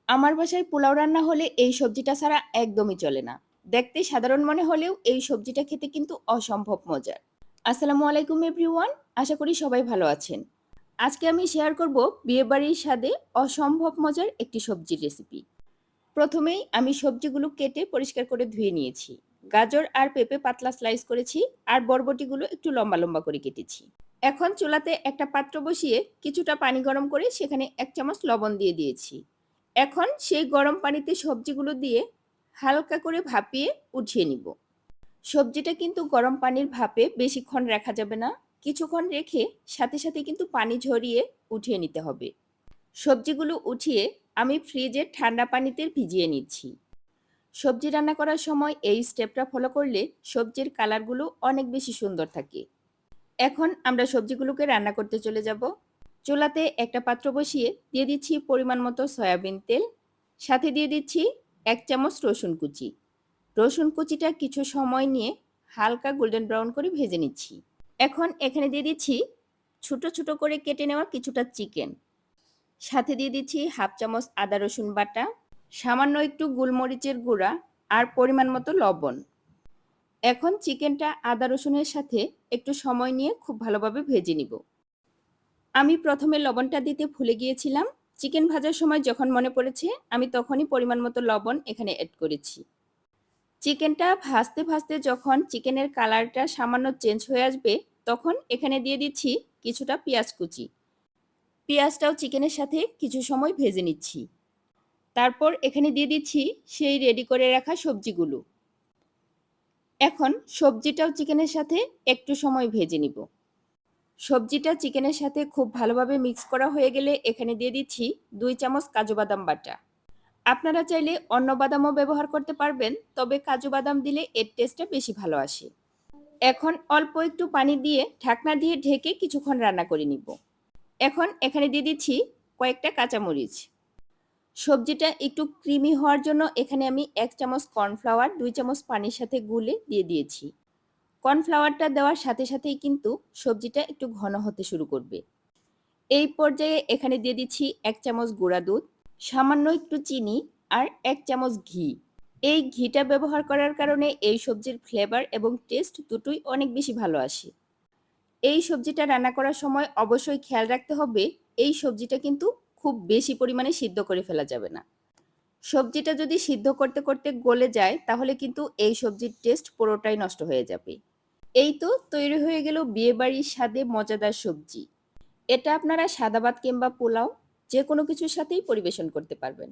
আমার বাসায় পোলাও রান্না হলে এই সবজিটা ছাড়া একদমই চলে না। দেখতে সাধারণ মনে হলেও এই সবজিটা খেতে কিন্তু অসম্ভব মজার। আসসালামু আলাইকুম এভরিওয়ান। আশা করি সবাই ভালো আছেন। আজকে আমি শেয়ার করব বিয়েবাড়ির স্বাদে অসম্ভব মজার একটি সবজির রেসিপি। প্রথমেই আমি সবজিগুলো কেটে পরিষ্কার করে ধুয়ে নিয়েছি। গাজর আর পেঁপে পাতলা স্লাইস করেছি আর বরবটিগুলো একটু লম্বা লম্বা করে কেটেছি। এখন চুলাতে একটা পাত্র বসিয়ে কিছুটা পানি গরম করে সেখানে ১ চামচ লবণ দিয়ে দিয়েছি। এখন সেই গরম পানিতে সবজিগুলো দিয়ে হালকা করে ভাপিয়ে উঠিয়ে নিব। সবজিটা কিন্তু গরম পানির ভাপে বেশিক্ষণ রাখা যাবে না। কিছুক্ষণ রেখে সাথে সাথে কিন্তু পানি ঝরিয়ে উঠিয়ে নিতে হবে। সবজিগুলো উঠিয়ে আমি ফ্রিজে ঠান্ডা পানিতে ভিজিয়ে নিচ্ছি। সবজি রান্না করার সময় এই স্টেপটা ফলো করলে সবজির কালারগুলো অনেক বেশি সুন্দর থাকে। এখন আমরা সবজিগুলোকে রান্না করতে চলে যাব। চুলাতে একটা পাত্র বসিয়ে দিয়ে দিচ্ছি পরিমাণ মতো সয়াবিন তেল, সাথে দিয়ে দিচ্ছি ১ চামচ রসুন কুচি। রসুন কুচিটা কিছু সময় নিয়ে হালকা গোল্ডেন ব্রাউন করে ভেজে নিচ্ছি। এখন এখানে দিয়ে দিচ্ছি ছোট ছোট করে কেটে নেওয়া কিছুটা চিকেন, সাথে দিয়ে দিচ্ছি 1/2 চামচ আদা রসুন বাটা, সামান্য একটু গোলমরিচের গুঁড়া আর পরিমাণ মতো লবণ। এখন চিকেনটা আদা রসুনের সাথে একটু সময় নিয়ে খুব ভালোভাবে ভেজে নিব। আমি প্রথমে লবণটা দিতে ভুলে গিয়েছিলাম। চিকেন ভাজার সময় যখন মনে পড়েছে আমি তখনই পরিমাণ মতো লবণ এখানে এড করেছি। চিকেনটা ভাজতে ভাজতে যখন চিকেনের কালারটা সামান্য চেঞ্জ হয়ে আসবে তখন এখানে দিয়ে দিচ্ছি কিছুটা পেঁয়াজ কুচি। পেঁয়াজটাও চিকেনের সাথে কিছু সময় ভেজে নিচ্ছি। তারপর এখানে দিয়ে দিচ্ছি সেই রেডি করে রাখা সবজিগুলো। এখন সবজিটাও চিকেনের সাথে একটু সময় ভেজে নিব। সবজিটা চিকেনের সাথে খুব ভালোভাবে মিক্স করা হয়ে গেলে এখানে দিয়ে দিচ্ছি ২ চামচ কাজু বাদাম বাটা। আপনারা চাইলে অন্য বাদামও ব্যবহার করতে পারবেন, তবে কাজু বাদাম দিলে এর টেস্টটা বেশি ভালো আসে। এখন অল্প একটু পানি দিয়ে ঢাকনা দিয়ে ঢেকে কিছুক্ষণ রান্না করে নিব। এখন এখানে দিয়ে দিচ্ছি কয়েকটা কাঁচামরিচ। সবজিটা একটু ক্রিমি হওয়ার জন্য এখানে আমি ১ চামচ কর্নফ্লাওয়ার ২ চামচ পানির সাথে গুলে দিয়ে দিয়েছি। কর্নফ্লাওয়ারটা দেওয়ার সাথে সাথেই কিন্তু সবজিটা একটু ঘন হতে শুরু করবে। এই পর্যায়ে এখানে দিয়ে দিচ্ছি ১ চামচ গুঁড়া দুধ, সামান্য একটু চিনি আর ১ চামচ ঘি। এই ঘিটা ব্যবহার করার কারণে এই সবজির ফ্লেভার এবং টেস্ট দুটোই অনেক বেশি ভালো আসে। এই সবজিটা রান্না করার সময় অবশ্যই খেয়াল রাখতে হবে এই সবজিটা কিন্তু খুব বেশি পরিমাণে সিদ্ধ করে ফেলা যাবে না। সবজিটা যদি সিদ্ধ করতে করতে গলে যায় তাহলে কিন্তু এই সবজির টেস্ট পুরোটাই নষ্ট হয়ে যাবে। এই তো তৈরি হয়ে গেল বিয়েবাড়ির স্বাদে মজাদার সবজি। এটা আপনারা সাদা ভাত কিংবা পোলাও যে কোনো কিছুর সাথেই পরিবেশন করতে পারবেন।